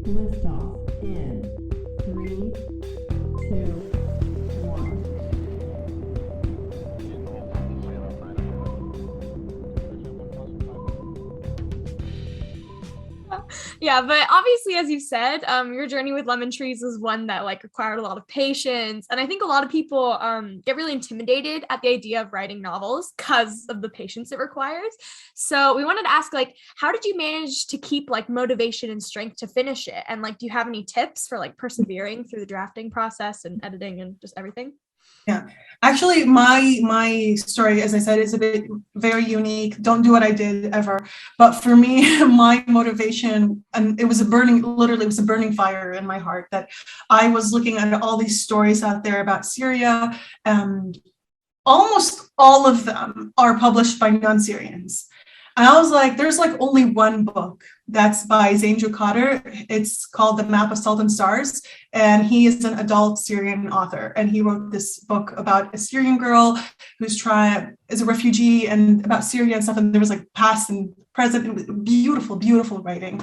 Liftoff in 3, 2, 1. Yeah, but obviously, as you said, your journey with lemon trees was one that like required a lot of patience, and I think a lot of people get really intimidated at the idea of writing novels because of the patience it requires. So we wanted to ask, like, how did you manage to keep like motivation and strength to finish it? And like, do you have any tips for like persevering through the drafting process and editing and just everything? Yeah, actually, my story, as I said, is a bit very unique. Don't do what I did ever. But for me, my motivation, and it was literally, it was a burning fire in my heart that I was looking at all these stories out there about Syria, and almost all of them are published by non-Syrians. And I was like, there's like only one book that's by Zoulfa Katouh. It's called The Map of Salt and Stars. And he is an adult Syrian author. And he wrote this book about a Syrian girl who's is a refugee and about Syria and stuff. And there was like past and present. It was beautiful, beautiful writing.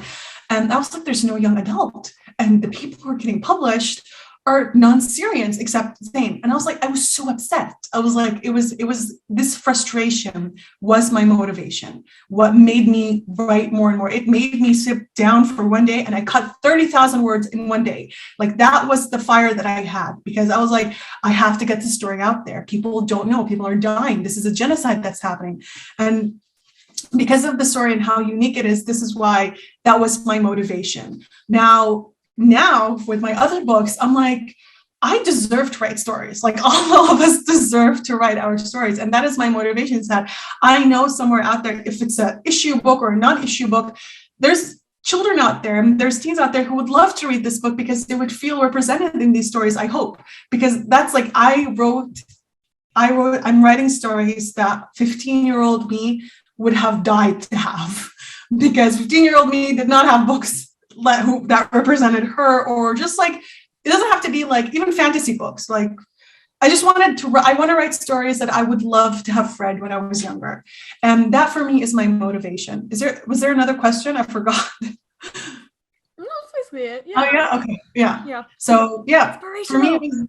And I was like, there's no young adult. And the people who are getting published are non-Syrians except Zayn. And I was like, I was so upset. I was like, it was this frustration was my motivation. What made me write more and more. It made me sit down for one day and I cut 30,000 words in one day. Like that was the fire that I had, because I was like, I have to get the story out there. People don't know, people are dying. This is a genocide that's happening. And because of the story and how unique it is, this is why that was my motivation. Now with my other books, I'm like, I deserve to write stories. Like all of us deserve to write our stories. And that is my motivation, is that I know somewhere out there, if it's an issue book or a non-issue book, there's children out there and there's teens out there who would love to read this book because they would feel represented in these stories, I hope. Because that's like, I'm writing stories that 15-year-old me would have died to have, because 15-year-old me did not have books that represented her, or just like, it doesn't have to be like even fantasy books. Like I want to write stories that I would love to have read when I was younger. And that for me is my motivation. Was there another question? I forgot. No, that's basically it. Yeah. Oh yeah. Okay. Yeah. Yeah. So yeah, for me, it was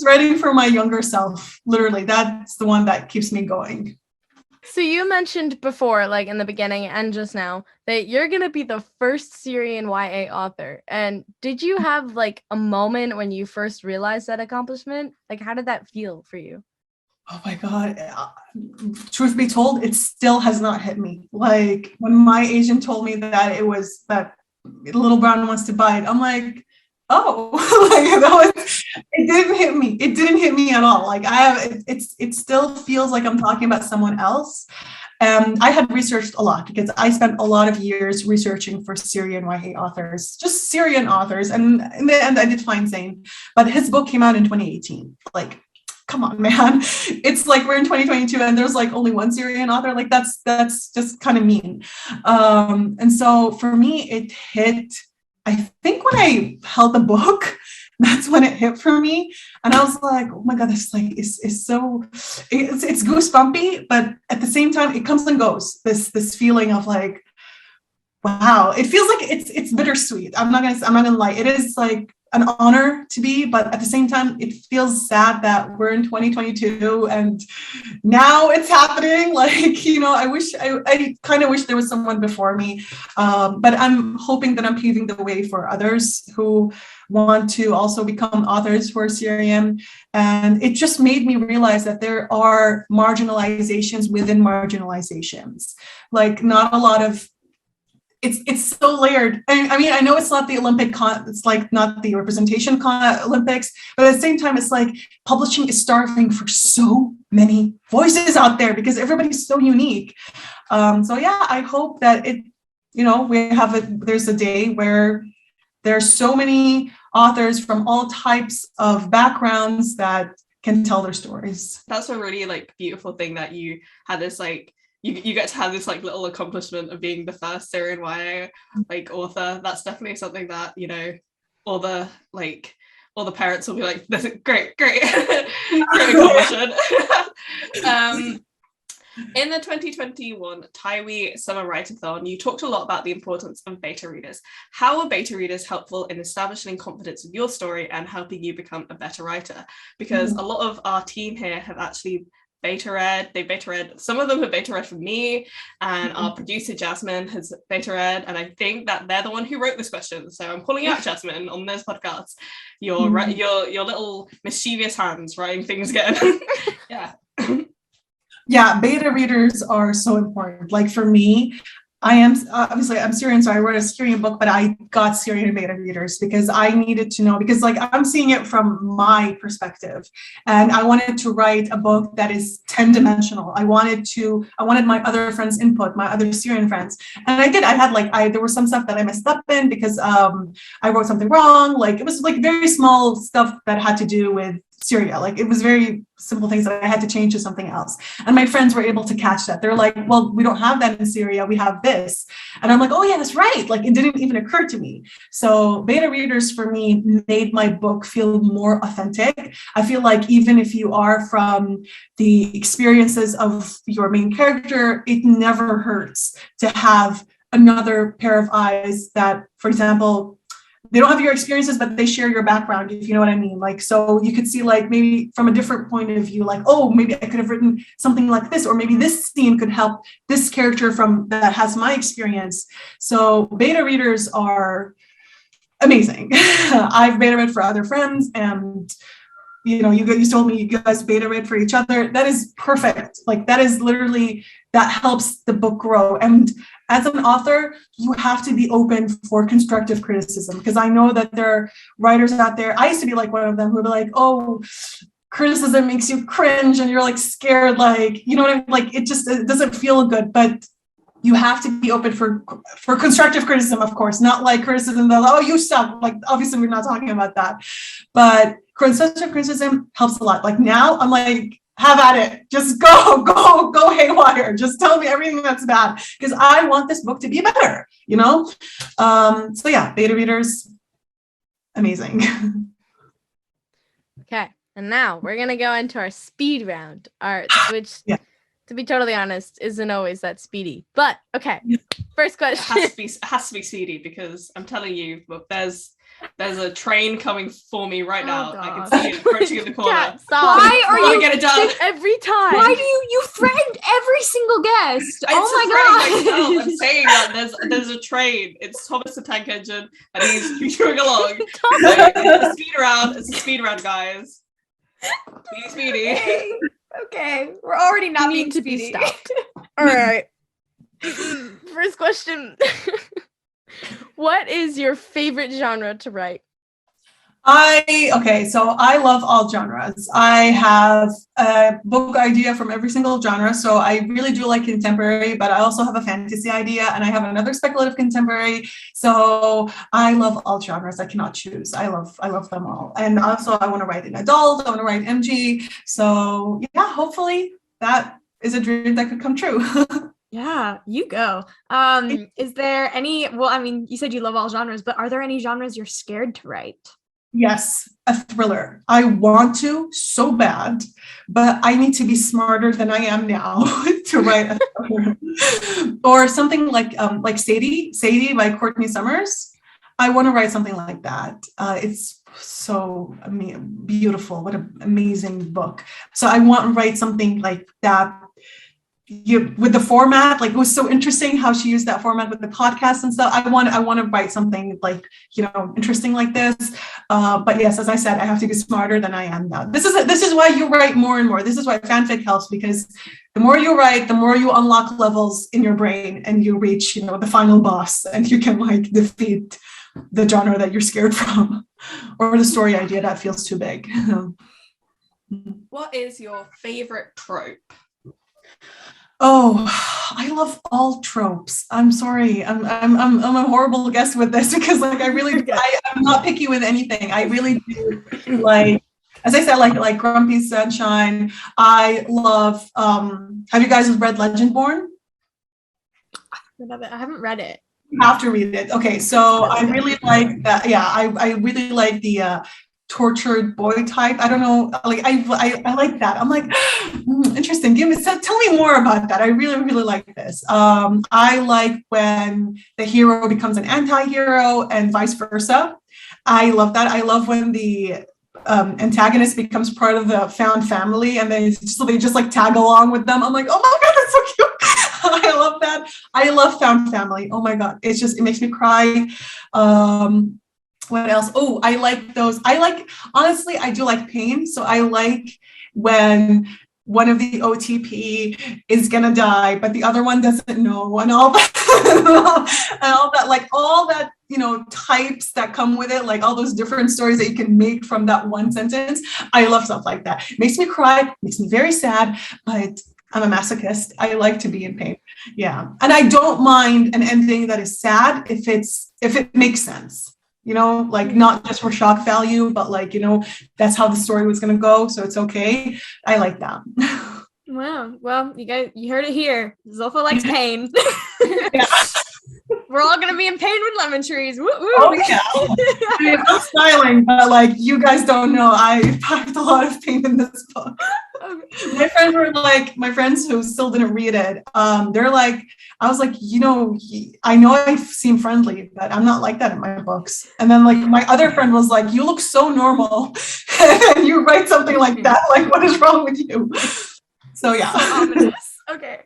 writing for my younger self. Literally, that's the one that keeps me going. So you mentioned before, like in the beginning and just now, that you're going to be the first Syrian YA author. And did you have like a moment when you first realized that accomplishment? Like, how did that feel for you? Oh my God. Truth be told, it still has not hit me. Like when my agent told me that it was that Little Brown Wants to Bite, I'm like, oh, it didn't hit me. It didn't hit me at all. Like it still feels like I'm talking about someone else. I had researched a lot because I spent a lot of years researching for Syrian YA authors, just Syrian authors. And in the end, I did find Zayn, but his book came out in 2018. Like, come on, man. It's like we're in 2022 and there's like only one Syrian author. Like that's just kind of mean. And so for me, it hit, I think when I held the book, that's when it hit for me. And I was like, oh my God, this like it's goosebumpy, but at the same time, it comes and goes. This feeling of like, wow, it feels like it's bittersweet. I'm not gonna lie. It is like an honor to be, but at the same time, it feels sad that we're in 2022 and now it's happening. Like, I kind of wish there was someone before me, but I'm hoping that I'm paving the way for others who want to also become authors who are Syrian. And it just made me realize that there are marginalizations within marginalizations. Like not a lot of, it's so layered. I mean, I know it's not the it's like not the representation Olympics, but at the same time, it's like publishing is starving for so many voices out there because everybody's so unique. So yeah, I hope that there's a day where there's so many authors from all types of backgrounds that can tell their stories. That's a really like beautiful thing that you had this like, you get to have this like little accomplishment of being the first Syrian YA like author. That's definitely something that, all the parents will be like, this is great accomplishment. In the 2021 Taiwi Summer Write-a-thon, you talked a lot about the importance of beta readers. How are beta readers helpful in establishing confidence in your story and helping you become a better writer? Because a lot of our team here have actually beta read. They beta read. Some of them have beta read for me, and our producer Jasmine has beta read. And I think that they're the one who wrote this question. So I'm calling out Jasmine on this podcast. Your little mischievous hands writing things again. Yeah. Yeah, beta readers are so important. Like for me, I am obviously I'm Syrian, so I wrote a Syrian book, but I got Syrian beta readers because I needed to know, because like I'm seeing it from my perspective, and I wanted to write a book that is 10-dimensional. I wanted my other friends' input, my other Syrian friends, and I did. There was some stuff that I messed up in because I wrote something wrong. Like it was like very small stuff that had to do with Syria. Like it was very simple things that I had to change to something else. And my friends were able to catch that. They're like, well, we don't have that in Syria. We have this. And I'm like, oh yeah, that's right. Like it didn't even occur to me. So beta readers for me made my book feel more authentic. I feel like even if you are from the experiences of your main character, it never hurts to have another pair of eyes that, for example, they don't have your experiences, but they share your background, if you know what I mean. Like, so you could see like maybe from a different point of view, like, oh, maybe I could have written something like this, or maybe this scene could help this character that has my experience. So beta readers are amazing. I've beta read for other friends, and you told me you guys beta read for each other. That is perfect. Like that is literally, that helps the book grow. And as an author, you have to be open for constructive criticism, because I know that there are writers out there. I used to be like one of them who would be like, oh, criticism makes you cringe and you're like scared, like, you know what I mean? Like it doesn't feel good, but you have to be open for constructive criticism, of course, not like criticism that, oh, you suck. Like, obviously we're not talking about that, but constructive criticism helps a lot. Like now I'm like, have at it. Just go haywire. Just tell me everything that's bad, because I want this book to be better, you know? So yeah, beta readers, amazing. Okay, and now we're gonna go into our speed round, which, to be totally honest, isn't always that speedy. But okay, first question. It has to be speedy, because I'm telling you, there's a train coming for me right now. God. I can see it approaching in the corner. Kat, stop. Why are you get it done? Every time? Why do you threatened every single guest? I'm Oh my god! I'm saying that there's a train. It's Thomas the Tank Engine, and he's moving along. It's a speed round. It's a speed round, guys. Be speedy. Okay, we're already not You being need to be speedy. stopped. All right. First question. What is your favorite genre to write? So I love all genres. I have a book idea from every single genre. So I really do like contemporary, but I also have a fantasy idea, and I have another speculative contemporary. So I love all genres. I cannot choose. I love them all. And also I want to write an adult. I want to write MG. So yeah, hopefully that is a dream that could come true. Yeah, you go. Is there any, well, I mean, you said you love all genres, but are there any genres you're scared to write? Yes, a thriller. I want to so bad, but I need to be smarter than I am now to write a thriller. Or something like Sadie by Courtney Summers. I want to write something like that. It's so beautiful. What an amazing book. So I want to write something like that. With the format, like it was so interesting how she used that format with the podcast and stuff. I want to write something like, interesting like this. But yes, as I said, I have to be smarter than I am now. This is why you write more and more. This is why fanfic helps, because the more you write, the more you unlock levels in your brain, and you reach, the final boss, and you can like defeat the genre that you're scared from, or the story idea that feels too big. What is your favorite trope? Oh, I love all tropes. I'm sorry. I'm a horrible guest with this, because like I'm not picky with anything. I really do like, as I said, like Grumpy Sunshine. I love have you guys read Legendborn? I haven't read it. You have to read it. Okay, so I really like that. Yeah, I really like the tortured boy type. I don't know, like I like that. I'm like, interesting. Tell me more about that. I really, really like this. I like when the hero becomes an anti-hero and vice versa. I love that. I love when the antagonist becomes part of the found family and they just like tag along with them. I'm like, oh my God, that's so cute. I love that. I love found family. Oh my God. It makes me cry. What else? Oh, I like those. Honestly, I do like pain. So I like when one of the OTP is gonna die, but the other one doesn't know, and all that, all that, types that come with it, like all those different stories that you can make from that one sentence. I love stuff like that. It makes me cry, makes me very sad, but I'm a masochist. I like to be in pain. Yeah. And I don't mind an ending that is sad if it makes sense. Like not just for shock value, but like, that's how the story was going to go. So it's okay. I like that. Wow. Well, you guys, you heard it here. Zoulfa likes pain. Yeah. We're all going to be in pain with lemon trees. Woo, woo. Oh, yeah. I mean, I'm smiling, but like, you guys don't know, I packed a lot of pain in this book. Okay. My friends who still didn't read it, they're like, I was like, I know I seem friendly, but I'm not like that in my books. And then like my other friend was like, you look so normal and you write something like that. Like, what is wrong with you? So yeah. So ominous. Okay.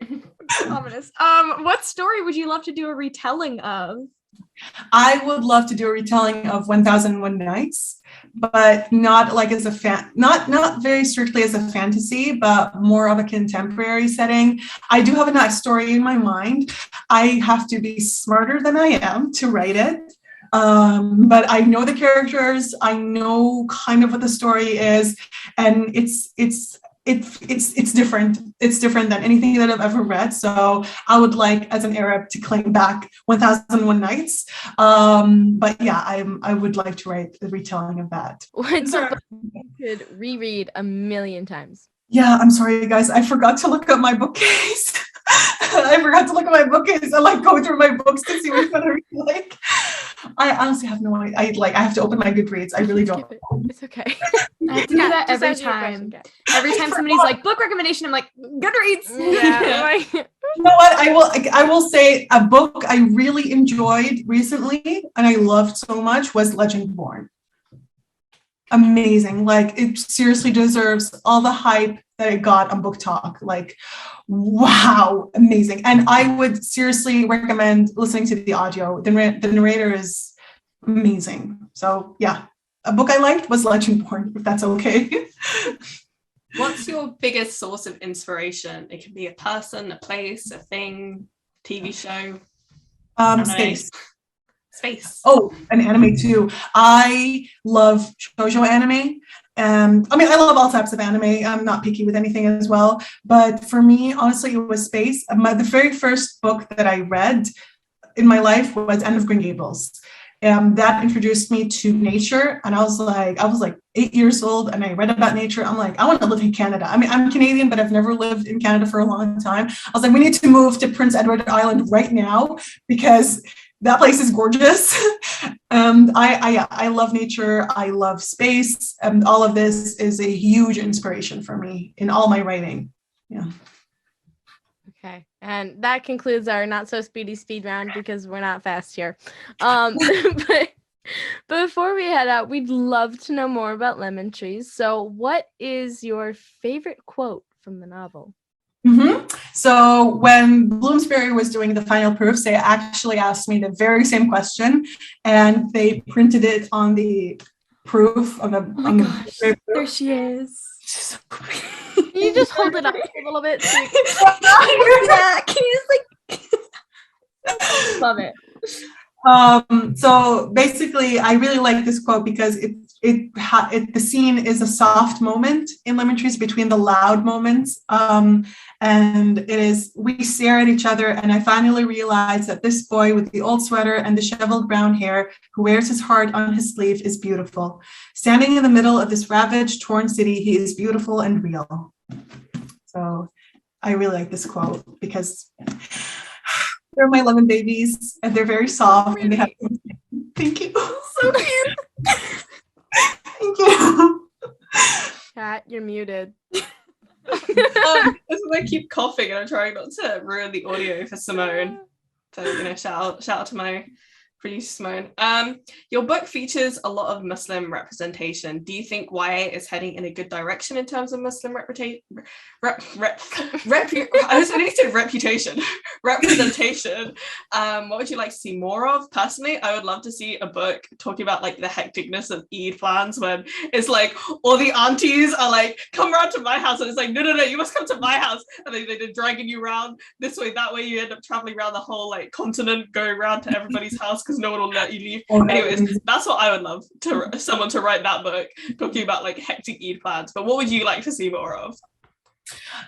Ominous. What story would you love to do a retelling of? I would love to do a retelling of 1001 Nights, but not like as a not very strictly as a fantasy, but more of a contemporary setting. I do have a nice story in my mind. I have to be smarter than I am to write it. But I know the characters, I know kind of what the story is, and it's different. It's different than anything that I've ever read. So I would like, as an Arab, to claim back 1001 Nights. But yeah, I would like to write a retelling of that. What's a book you could reread a million times? Yeah, I'm sorry, guys. I forgot to look at my bookcase. I like go through my books to see which one I really like. I honestly have no idea. I have to open my Goodreads. I really don't. It's okay. I have to do that every time. Every time somebody's like, book recommendation, I'm like, Goodreads. Yeah. You know what? I will say a book I really enjoyed recently and I loved so much was Legend Born. Amazing. Like, it seriously deserves all the hype that it got on Book Talk. Like, wow, amazing. And I would seriously recommend listening to the audio. The narrator is amazing. So yeah, a book I liked was Legend Born, if that's okay. What's your biggest source of inspiration? It can be a person, a place, a thing, TV show. Space. Oh, an anime too. I love shoujo anime. I love all types of anime. I'm not picky with anything as well. But for me, honestly, it was space. The very first book that I read in my life was End of Green Gables. That introduced me to nature. And I was like 8 years old and I read about nature. I'm like, I want to live in Canada. I mean, I'm Canadian, but I've never lived in Canada for a long time. I was like, we need to move to Prince Edward Island right now because that place is gorgeous. I love nature. I love space. And all of this is a huge inspiration for me in all my writing. Yeah. Okay. And that concludes our not so speedy speed round because we're not fast here. But before we head out, we'd love to know more about lemon trees. So what is your favorite quote from the novel? Mm-hmm. So when Bloomsbury was doing the final proofs, they actually asked me the very same question, and they printed it on the proof of the. Oh my gosh, there she is. Can you just hold it up a little bit? So Can you just like love it? So basically, I really like this quote because the scene is a soft moment in Lemon Trees between the loud moments. And it is, we stare at each other and I finally realize that this boy with the old sweater and disheveled brown hair who wears his heart on his sleeve is beautiful. Standing in the middle of this ravaged, torn city, he is beautiful and real. So I really like this quote because they're my lemon babies and they're very soft and they have. Thank you. So cute. Thank you. Kat, you're muted. I keep coughing and I'm trying not to ruin the audio for Simone. So, you know, shout out to my producer Simone. Your book features a lot of Muslim representation. Do you think YA is heading in a good direction in terms of Muslim representation? Representation. What would you like to see more of? Personally, I would love to see a book talking about like the hecticness of Eid plans when it's like all the aunties are like, come around to my house, and it's like, no, you must come to my house, and they're dragging you around this way, that way. You end up traveling around the whole like continent, going around to everybody's house because no one will let you leave. Anyways, that's what I would love to someone to write that book talking about like hectic Eid plans. But what would you like to see more of?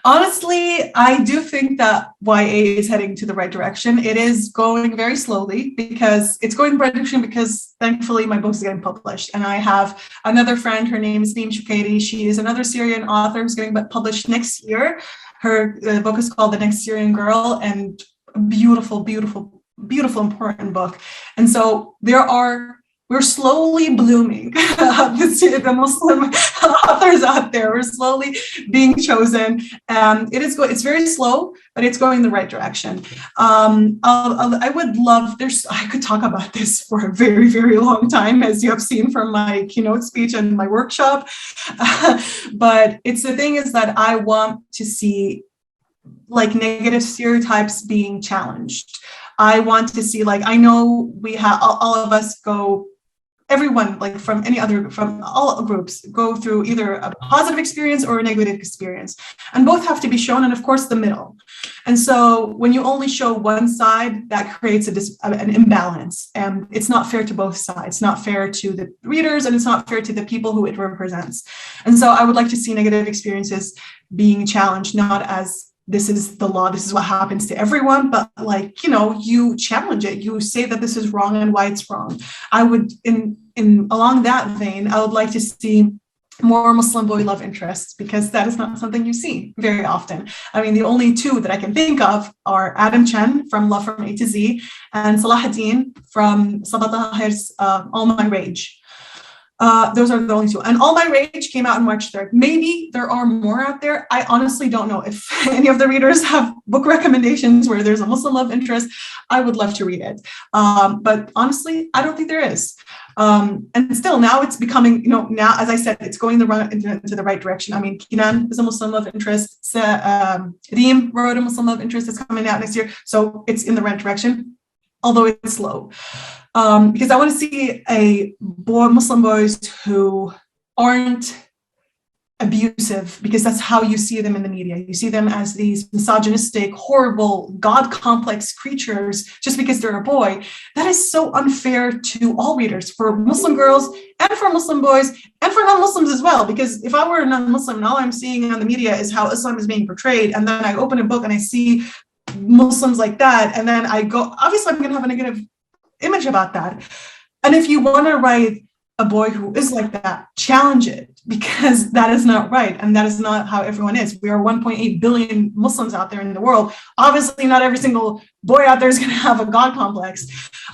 Honestly, I do think that YA is heading to the right direction. It is going very slowly because it's going in the right direction because thankfully my book is getting published. And I have another friend, her name is Neem Shukairi. She is another Syrian author who's getting published next year. Her book is called The Next Syrian Girl, and beautiful, important book. And so we're slowly blooming. The Muslim authors out there, we're slowly being chosen. It's very slow, but it's going in the right direction. I would love, I could talk about this for a very, very long time, as you have seen from my keynote speech and my workshop. But the thing is that I want to see like negative stereotypes being challenged. I want to see, like, I know we have, all of us go, everyone, like from all groups, go through either a positive experience or a negative experience. And both have to be shown, and of course the middle. And so when you only show one side, that creates an imbalance. And it's not fair to both sides. It's not fair to the readers, and it's not fair to the people who it represents. And so I would like to see negative experiences being challenged, not as this is the law, this is what happens to everyone, but like, you challenge it, you say that this is wrong and why it's wrong. I would, along that vein, I would like to see more Muslim boy love interests, because that is not something you see very often. I mean, the only two that I can think of are Adam Chen from Love from A to Z and Salahuddin from Sabah Tahir's All My Rage. Those are the only two. And All My Rage came out on March 3rd. Maybe there are more out there. I honestly don't know. If any of the readers have book recommendations where there's a Muslim love interest, I would love to read it. But honestly, I don't think there is. And still now it's becoming, now, as I said, it's going into the right direction. I mean, Kinan is a Muslim love interest. Reem wrote a Muslim love interest that's coming out next year. So it's in the right direction, although it's slow. Because I want to see Muslim boys who aren't abusive, because that's how you see them in the media. You see them as these misogynistic, horrible, God complex creatures just because they're a boy. That is so unfair to all readers, for Muslim girls and for Muslim boys and for non-Muslims as well. Because if I were a non-Muslim and all I'm seeing on the media is how Islam is being portrayed, and then I open a book and I see Muslims like that, and then I go, obviously I'm going to have a negative image about that. And if you want to write a boy who is like that, challenge it, because that is not right, and that is not how everyone is. We are 1.8 billion Muslims out there in the world. Obviously not every single boy out there is going to have a God complex.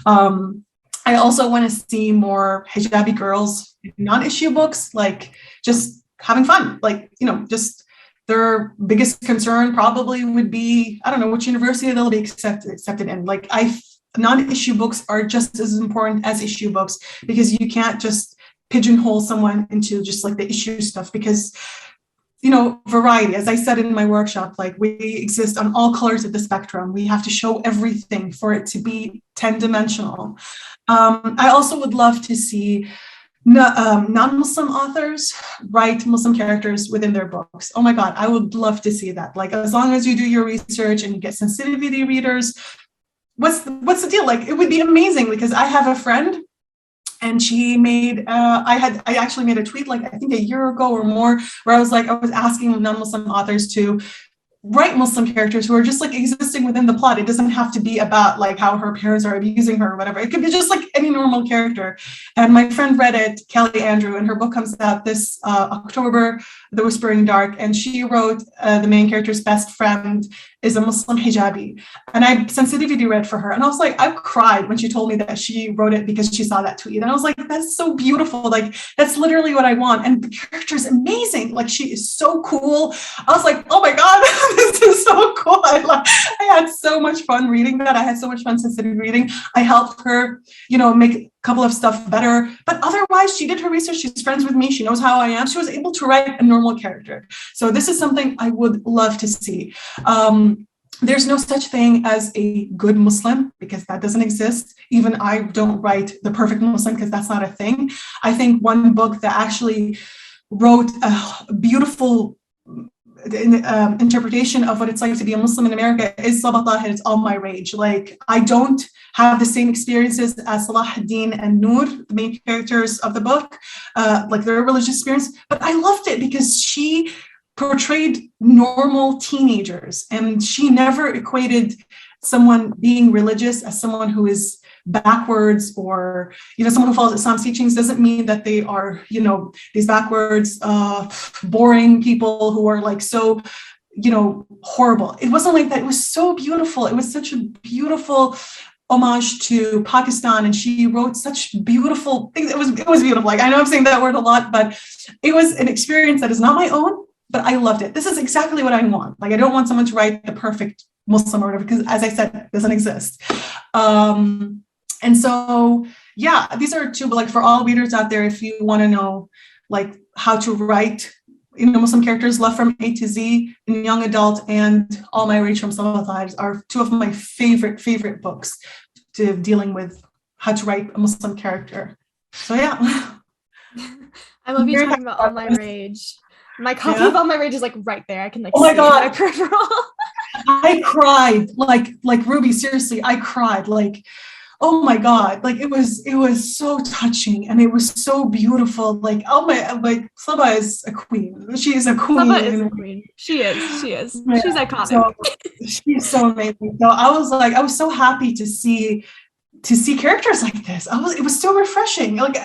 I also want to see more hijabi girls in non-issue books, like just having fun, like, just their biggest concern probably would be, I don't know which university they'll be accepted in. Like, non-issue books are just as important as issue books, because you can't just pigeonhole someone into just like the issue stuff, because variety, as I said in my workshop, like, we exist on all colors of the spectrum. We have to show everything for it to be 10-dimensional. I also would love to see non-Muslim authors write Muslim characters within their books. Oh my God, I would love to see that. Like, as long as you do your research and you get sensitivity readers, what's the deal? Like, it would be amazing, because I have a friend, and she made, I actually made a tweet, like, I think a year ago or more, where I was asking non-Muslim authors to write Muslim characters who are just like existing within the plot. It doesn't have to be about like how her parents are abusing her or whatever. It could be just like any normal character. And my friend read it, Kelly Andrew, and her book comes out this October, The Whispering Dark. And she wrote the main character's best friend, is a Muslim hijabi. And I sensitivity read for her. And I was like, I cried when she told me that she wrote it because she saw that tweet. And I was like, that's so beautiful. Like, that's literally what I want. And the character is amazing. Like, she is so cool. I was like, oh my God, this is so cool. I had so much fun reading that. I had so much fun sensitivity reading. I helped her, make a couple of stuff better. But otherwise, she did her research. She's friends with me. She knows how I am. She was able to write a normal character. So this is something I would love to see. There's no such thing as a good Muslim, because that doesn't exist. Even I don't write the perfect Muslim, because that's not a thing. I think one book that actually wrote a beautiful interpretation of what it's like to be a Muslim in America is Sabah Tahir's All My Rage. Like, I don't have the same experiences as Salah ad-Din and Noor, the main characters of the book, like their religious experience, but I loved it because she portrayed normal teenagers, and she never equated someone being religious as someone who is backwards, or someone who follows Islam's teachings doesn't mean that they are these backwards boring people who are like so horrible. It wasn't like that. It was so beautiful. It was such a beautiful homage to Pakistan, and she wrote such beautiful things. It was beautiful. Like, I know I'm saying that word a lot, but it was an experience that is not my own, but I loved it. This is exactly what I want. Like, I don't want someone to write the perfect Muslim or whatever, because, as I said, it doesn't exist. And so, yeah, these are two, but like for all readers out there, if you want to know like how to write, Muslim characters, Love from A to Z in young adult, and All My Rage from Sabah Tahir are two of my favorite books to dealing with how to write a Muslim character. So yeah. I love you talking about All My Rage. My copy of All My Rage is like right there. I can like oh my see God. my peripheral. I cried, like Ruby, seriously, I cried, like, oh my God, like it was so touching, and it was so beautiful. Like, Sabah is a queen. She is a queen. Sabah is a queen. She is. Yeah, She's iconic. So, she's so amazing. So I was so happy to see characters like this. It was so refreshing. Like,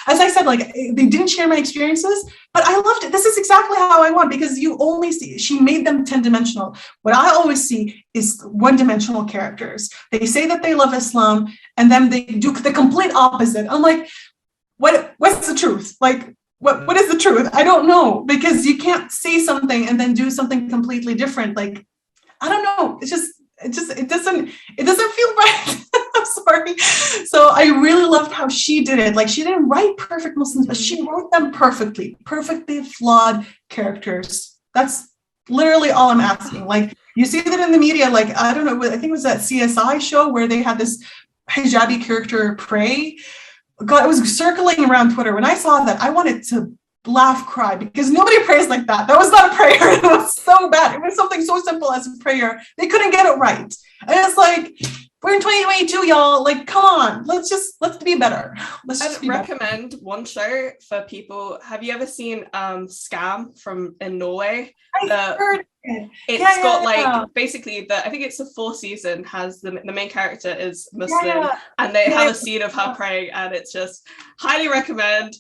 as I said, like, they didn't share my experiences, but I loved it. This is exactly how I want, because you only see, she made them 10-dimensional. What I always see is one-dimensional characters. They say that they love Islam, and then they do the complete opposite. I'm like, what's the truth? Like, what is the truth? I don't know, because you can't say something and then do something completely different. Like, I don't know. It doesn't feel right. I'm sorry. So I really loved how she did it. Like, she didn't write perfect Muslims, but she wrote them perfectly flawed characters. That's literally all I'm asking. Like, you see that in the media, like, I don't know, I think it was that CSI show where they had this hijabi character pray. God, it was circling around Twitter. When I saw that, I wanted to laugh, cry, because nobody prays like that. That was not a prayer. It was so bad. It was something so simple as a prayer. They couldn't get it right. And it's like, we're in 2022, y'all. Like, come on, let's be better. I'd recommend one show for people. Have you ever seen Scam in Norway? I heard it. It's got basically I think it's the 4th season, has the main character is Muslim, and they have a scene of her praying, and it's just highly recommend.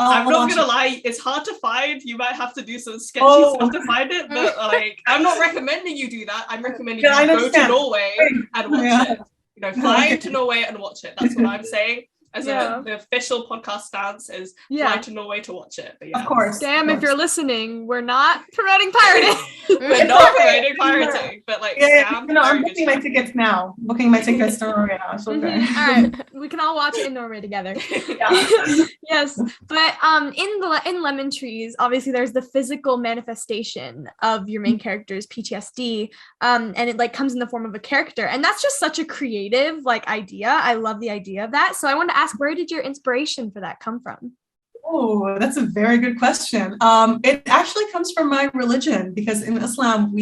I'm not gonna lie, it's hard to find. You might have to do some sketchy stuff to find it, but like, I'm not recommending you do that. I'm recommending you go to Norway and watch it. Fly to Norway and watch it. That's what I'm saying. As the official podcast stance is fly to Norway to watch it. But of course. Damn, if you're listening, we're not promoting pirating. We're not promoting pirating, but like, I'm booking my tickets now. Booking my tickets to Norway now. So okay. All right, we can all watch it in Norway together. Yes, but in Lemon Trees, obviously there's the physical manifestation of your main character's PTSD, and it like comes in the form of a character, and that's just such a creative like idea. I love the idea of that. So I wanted to ask, where did your inspiration for that come from? Oh, that's a very good question. It actually comes from my religion, because in Islam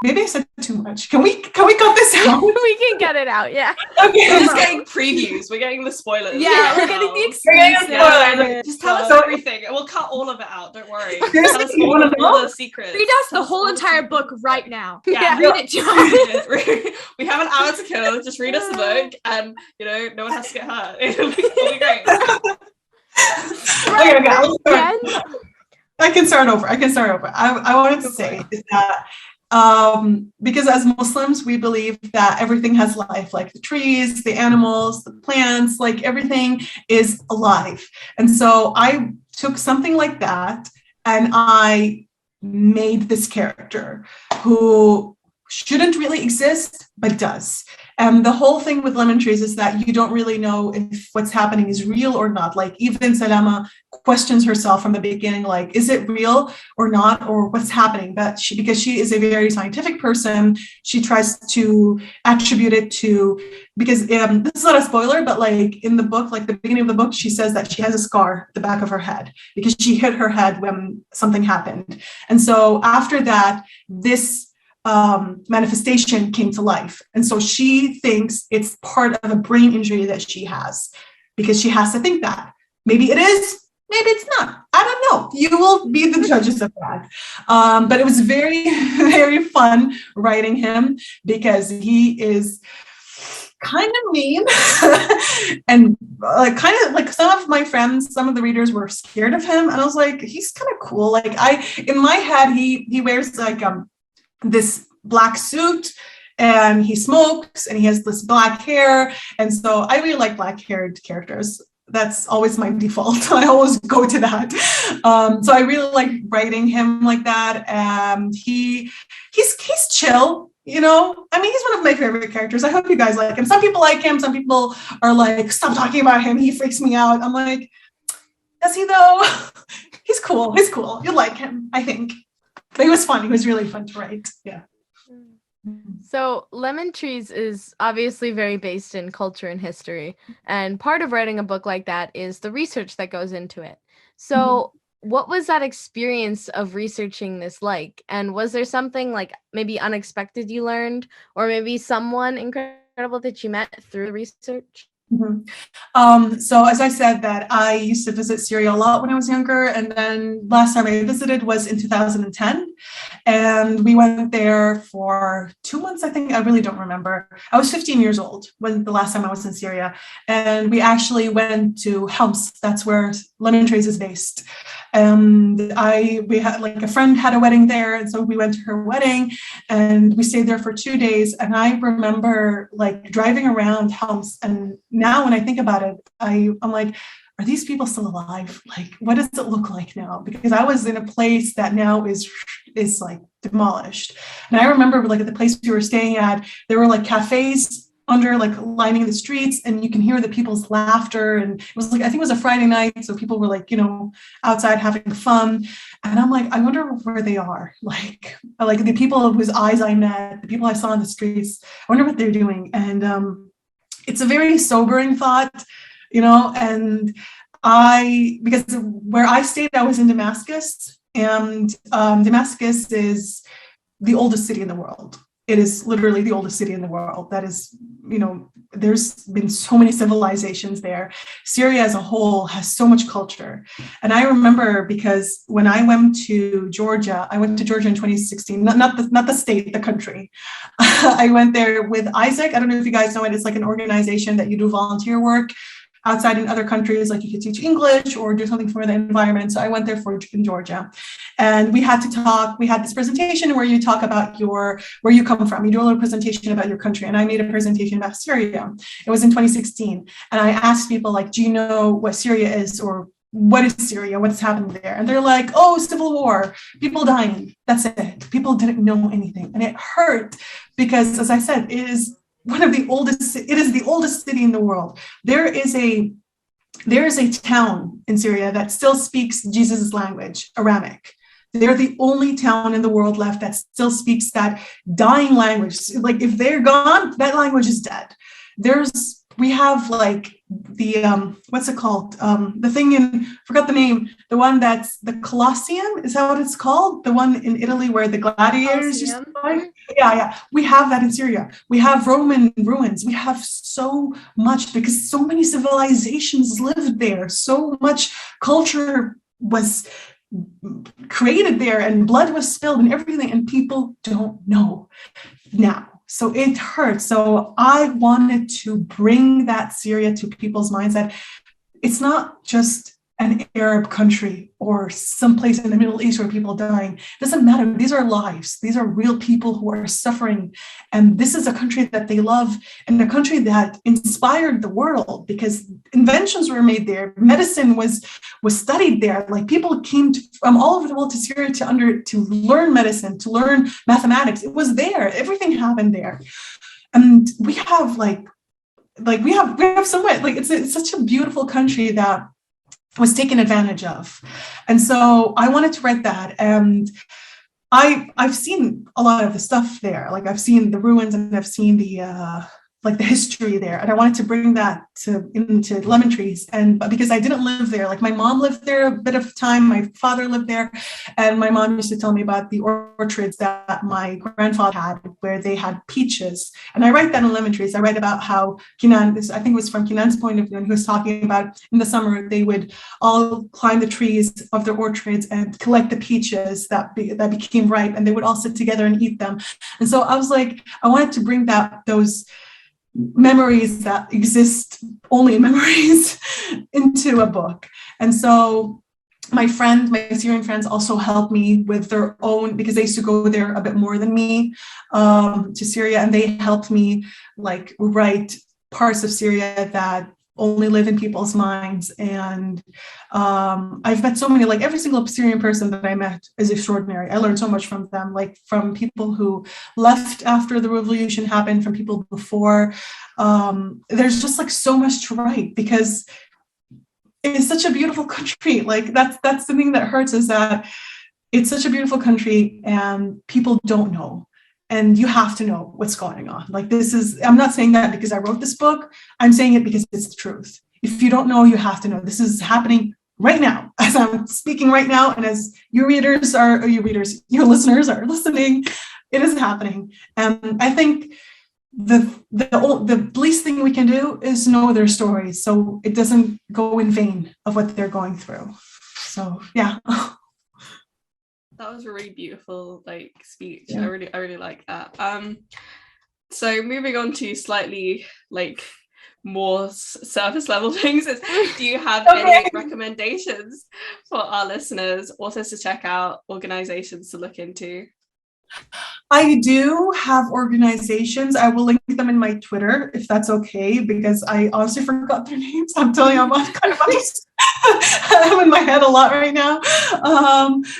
maybe I said too much. Can we cut this out? We can get it out. Yeah. Okay. We're just getting previews. We're getting the spoilers. Yeah, we're getting the exclusive. Just tell us everything, and we'll cut all of it out. Don't worry. Tell us all the secrets. Read us the whole entire book right now. Yeah, read it to us. We have an hour to kill. Just read us the book, and no one has to get hurt. It'll be great. Okay. I can start over. I wanted to say is that because as Muslims, we believe that everything has life, like the trees, the animals, the plants, like everything is alive. And so I took something like that and I made this character who shouldn't really exist, but does. And the whole thing with Lemon Trees is that you don't really know if what's happening is real or not. Like even Salama questions herself from the beginning, like, is it real or not, or what's happening? But because she is a very scientific person, she tries to attribute it to, because this is not a spoiler, but like in the book, like the beginning of the book, she says that she has a scar at the back of her head because she hit her head when something happened. And so after that, this manifestation came to life. And so she thinks it's part of a brain injury that she has because she has to think that. Maybe it is, maybe it's not. I don't know. You will be the judges of that. But it was very, very fun writing him because he is kind of mean and kind of like some of my friends, some of the readers were scared of him. And I was like, he's kind of cool. Like in my head, he wears like this black suit and he smokes and he has this black hair. And so I really like black haired characters. That's always my default. I always go to that. So I really like writing him like that. And he's chill, you know? I mean, he's one of my favorite characters. I hope you guys like him. Some people like him. Some people are like, stop talking about him. He freaks me out. I'm like, does he though? He's cool. You like him, I think. But it was fun. It was really fun to write. Yeah. So Lemon Trees is obviously very based in culture and history. And part of writing a book like that is the research that goes into it. So what was that experience of researching this like? And was there something like maybe unexpected you learned, or maybe someone incredible that you met through the research? So as I said that I used to visit Syria a lot when I was younger, and then last time I visited was in 2010, and we went there for 2 months, I think. I really don't remember. I was 15 years old when the last time I was in Syria, and we actually went to Homs. That's where Lemon Trees is based. And we had like a friend had a wedding there, and so we went to her wedding and we stayed there for 2 days. And I remember like driving around Homs, and now when I think about it, I'm like, are these people still alive? Like, what does it look like now? Because I was in a place that now is like demolished. And I remember like at the place we were staying at, there were like cafes under like lining the streets, and you can hear the people's laughter. And it was like, I think it was a Friday night, so people were like, you know, outside having fun. And I'm like, I wonder where they are. Like the people whose eyes I met, the people I saw on the streets, I wonder what they're doing. And it's a very sobering thought, you know. And because where I stayed, I was in Damascus, and Damascus is the oldest city in the world. It is literally the oldest city in the world. That is, you know, there's been so many civilizations there. Syria as a whole has so much culture. And I remember because when I went to Georgia in 2016, not the state, the country. I went there with Isaac. I don't know if you guys know it. It's like an organization that you do volunteer work outside in other countries, like you could teach English or do something for the environment. So I went there in Georgia, and we had this presentation where you talk about where you come from. You do a little presentation about your country. And I made a presentation about Syria. It was in 2016. And I asked people like, do you know what Syria is, or what is Syria? What's happening there? And they're like, oh, civil war, people dying. That's it. People didn't know anything. And it hurt because, as I said, it is the oldest city in the world. There is a town in Syria that still speaks Jesus' language, Aramaic. They're the only town in the world left that still speaks that dying language. Like if they're gone, that language is dead. We have like the what's it called? The thing forgot the name. The one that's the Colosseum. Is that what it's called? The one in Italy where the gladiators used to fight? Yeah. We have that in Syria. We have Roman ruins. We have so much because so many civilizations lived there. So much culture was created there, and blood was spilled and everything, and people don't know now. So it hurts. So I wanted to bring that Syria to people's minds, that it's not just an Arab country or someplace in the Middle East where people are dying. It doesn't matter. These are lives. These are real people who are suffering. And this is a country that they love and a country that inspired the world because inventions were made there. Medicine was studied there. Like people came from all over the world to Syria to learn medicine, to learn mathematics. It was there. Everything happened there. And we have we have somewhat like it's such a beautiful country that was taken advantage of. And so I wanted to write that. And I've seen a lot of the stuff there. Like I've seen the ruins and I've seen the history there. And I wanted to bring that into Lemon Trees. And because I didn't live there, like my mom lived there a bit of time, my father lived there. And my mom used to tell me about the orchards that my grandfather had where they had peaches. And I write that in Lemon Trees. I write about how Kinan, I think it was from Kinan's point of view, and he was talking about in the summer, they would all climb the trees of their orchards and collect the peaches that became ripe. And they would all sit together and eat them. And so I was like, I wanted to bring those memories that exist only in memories into a book. And so my Syrian friends also helped me with their own, because they used to go there a bit more than me to Syria. And they helped me like write parts of Syria that only live in people's minds. And I've met so many, like every single Syrian person that I met is extraordinary. I learned so much from them, like from people who left after the revolution happened, from people before. There's just like so much to write because it's such a beautiful country. Like that's the thing that hurts, is that it's such a beautiful country and people don't know. And you have to know what's going on. Like I'm not saying that because I wrote this book. I'm saying it because it's the truth. If you don't know, you have to know. This is happening right now, as I'm speaking right now. And as your listeners are listening, it is happening. And I think the least thing we can do is know their stories, so it doesn't go in vain of what they're going through. So, yeah. That was a really beautiful speech. Yeah. I really like that. So moving on to slightly more surface level things, do you have any recommendations for our listeners, authors to check out, organizations to look into? I do have organizations. I will link them in my Twitter if that's okay, because I honestly forgot their names. I'm telling you, I'm I'm in my head a lot right now.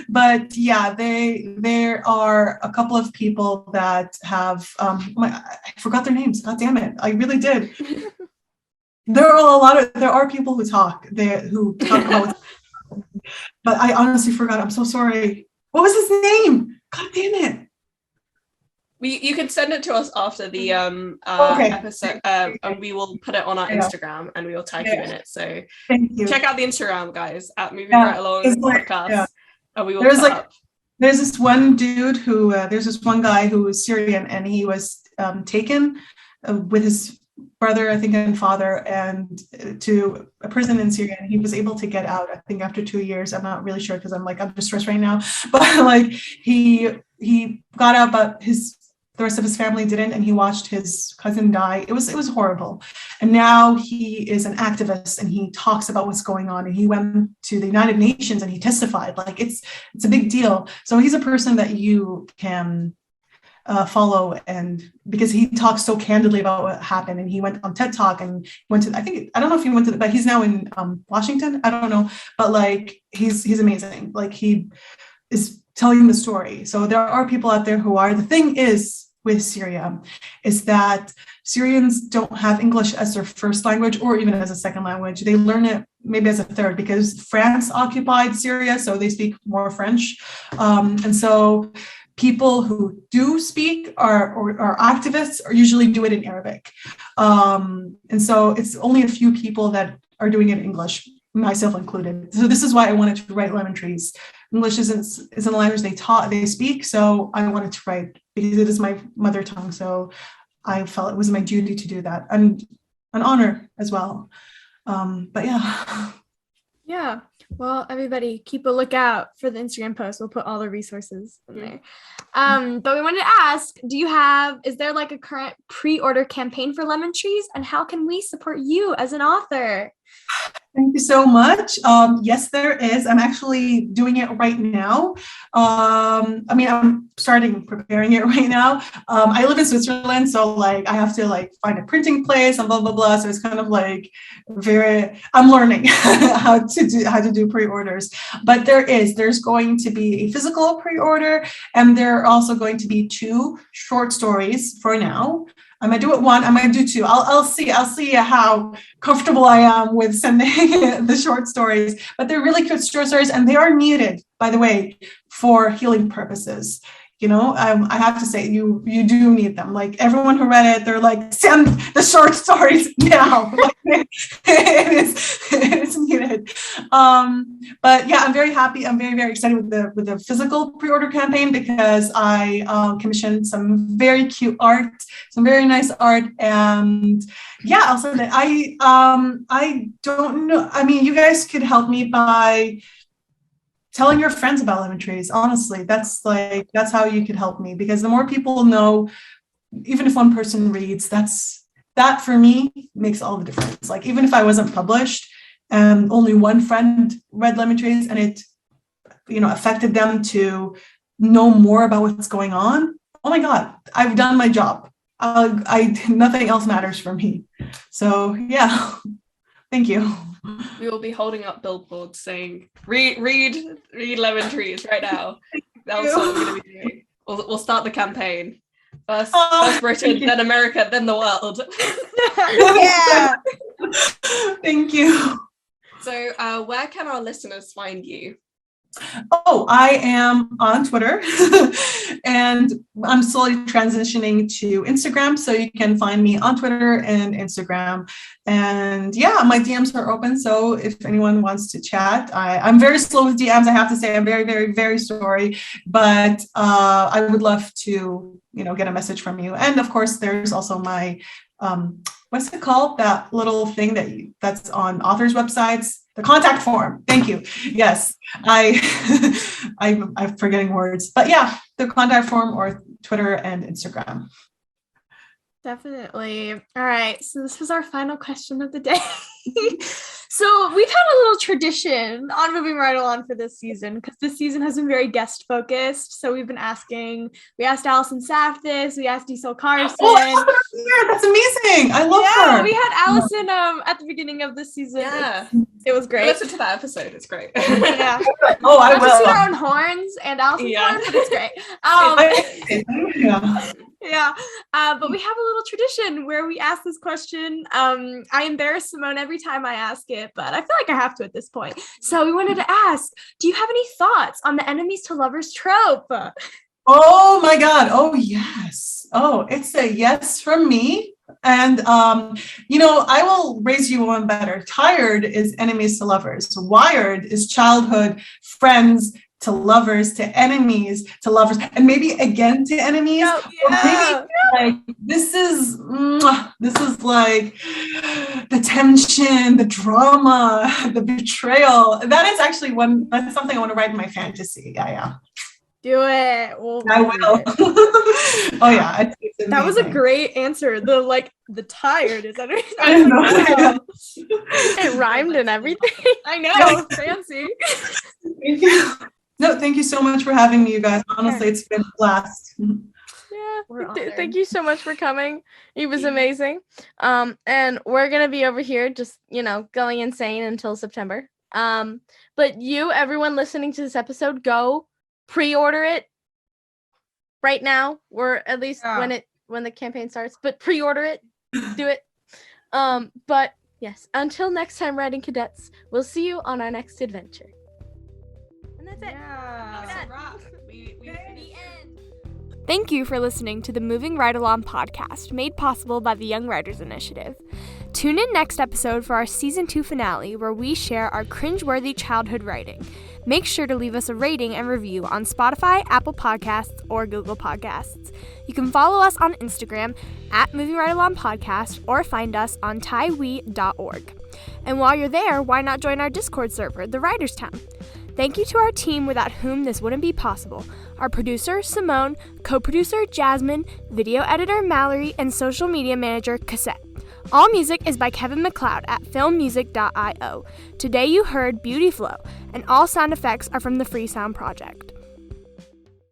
But yeah, there are a couple of people that have, I forgot their names. God damn it. I really did. There are people who talk about, but I honestly forgot. I'm so sorry. What was his name? God damn it. You can send it to us after the episode, and we will put it on our Instagram, and we will tag you in it. So thank you. Check out the Instagram, guys, at Moving Right Along Podcast, and we will put up. There's this one dude there's this one guy who is Syrian, and he was taken with his brother, I think, and father, and to a prison in Syria, and he was able to get out, I think, after 2 years. I'm not really sure because I'm distressed right now, but he got out, but the rest of his family didn't, and he watched his cousin die. It was horrible. And now he is an activist, and he talks about what's going on, and he went to the United Nations and he testified. It's a big deal. So he's a person that you can follow, and because he talks so candidly about what happened, and he went on TED Talk, and went to, I don't know if he went to, but he's now in Washington. I don't know, but he's amazing. He is telling the story. So there are people out there who are. The thing is with Syria is that Syrians don't have English as their first language or even as a second language. They learn it maybe as a third because France occupied Syria, so they speak more French. And so people who do speak are activists or usually do it in Arabic. And so it's only a few people that are doing it in English, myself included. So this is why I wanted to write Lemon Trees. English isn't a language they speak, so I wanted to write because it is my mother tongue. So I felt it was my duty to do that, and an honor as well. But yeah. Yeah. Well, everybody, keep a lookout for the Instagram post. We'll put all the resources in there. But we wanted to ask, is there a current pre-order campaign for Lemon Trees, and how can we support you as an author? Thank you so much. Yes, there is. I'm actually doing it right now. I'm preparing it right now. I live in Switzerland, so like I have to like find a printing place and blah blah blah. So it's kind of like I'm learning how to do pre-orders. But there's going to be a physical pre-order, and there are also going to be 2 short stories for now. I might do it one. I might do 2. I'll see how comfortable I am with sending the short stories. But they're really cute short stories, and they are needed, by the way, for healing purposes. You know, I have to say, you do need them. Like everyone who read it, they're like, send the short stories now. It's needed. But yeah, I'm very happy. I'm very, very excited with the physical pre-order campaign because I commissioned some very cute art, some very nice art, and yeah, I'll send it. I don't know. I mean, you guys could help me by telling your friends about lemon trees. Honestly, that's how you could help me, because the more people know, even if one person reads, that for me makes all the difference. Like even if I wasn't published and only one friend read lemon trees and it, affected them to know more about what's going on, oh my God, I've done my job. Nothing else matters for me. So yeah, thank you. We will be holding up billboards saying, read Lemon Trees right now. That's what we're going to be doing. We'll start the campaign. First Britain, then America, then the world. Yeah. Thank you. So where can our listeners find you? Oh, I am on Twitter and I'm slowly transitioning to Instagram. So you can find me on Twitter and Instagram. And yeah, my DMs are open. So if anyone wants to chat, I'm very slow with DMs. I have to say, I'm very, very, very sorry. But I would love to, get a message from you. And of course, there's also my, what's it called? That little thing that's on authors' websites. The contact form. Thank you. Yes, I'm forgetting words, but yeah, the contact form or Twitter and Instagram. Definitely. All right. So this was our final question of the day. So we've had a little tradition on moving right along for this season, because this season has been very guest focused. So we asked Allison Safdis, we asked Diesel Carson. Oh, yeah, that's amazing. I love her. We had Allison at the beginning of this season. Yeah. It was great. Listen to that episode. It's great. Yeah. Oh, I will. I've seen our own horns and Allison's horns, but it's great. Yeah. But we have a little tradition where we ask this question. I embarrass Simone every time I ask it, but I feel like I have to at this point. So we wanted to ask, do you have any thoughts on the enemies to lovers trope? Oh my God. Oh, yes. Oh, it's a yes from me. And, I will raise you one better. Tired is enemies to lovers. Wired is childhood friends to lovers, to enemies, to lovers, and maybe again to enemies. Oh, yeah. Maybe like this is like the tension, the drama, the betrayal. That is actually that's something I want to write in my fantasy. Yeah. Do it. I will. Oh yeah. That was a great answer. The tired is that I know. It rhymed and everything. I know. Fancy. Thank you. No, thank you so much for having me, you guys. Honestly, it's been a blast. Yeah. Thank you so much for coming. It was amazing. And we're gonna be over here just, going insane until September. But everyone listening to this episode, go pre-order it right now, or at least when the campaign starts, but pre-order it. Do it. But yes, until next time, Writing Cadets, we'll see you on our next adventure. And that's it. Yeah. That's a wrap. The end. Thank you for listening to the Moving Right Along podcast, made possible by the Young Writers Initiative. Tune in next episode for our Season 2 finale, where we share our cringeworthy childhood writing. Make sure to leave us a rating and review on Spotify, Apple Podcasts, or Google Podcasts. You can follow us on Instagram at Moving Right Along Podcast, or find us on taiwe.org. And while you're there, why not join our Discord server, The Writers Town? Thank you to our team without whom this wouldn't be possible. Our producer, Simone, co-producer, Jasmine, video editor, Mallory, and social media manager, Cassette. All music is by Kevin MacLeod at filmmusic.io. Today you heard Beauty Flow, and all sound effects are from the Free Sound Project.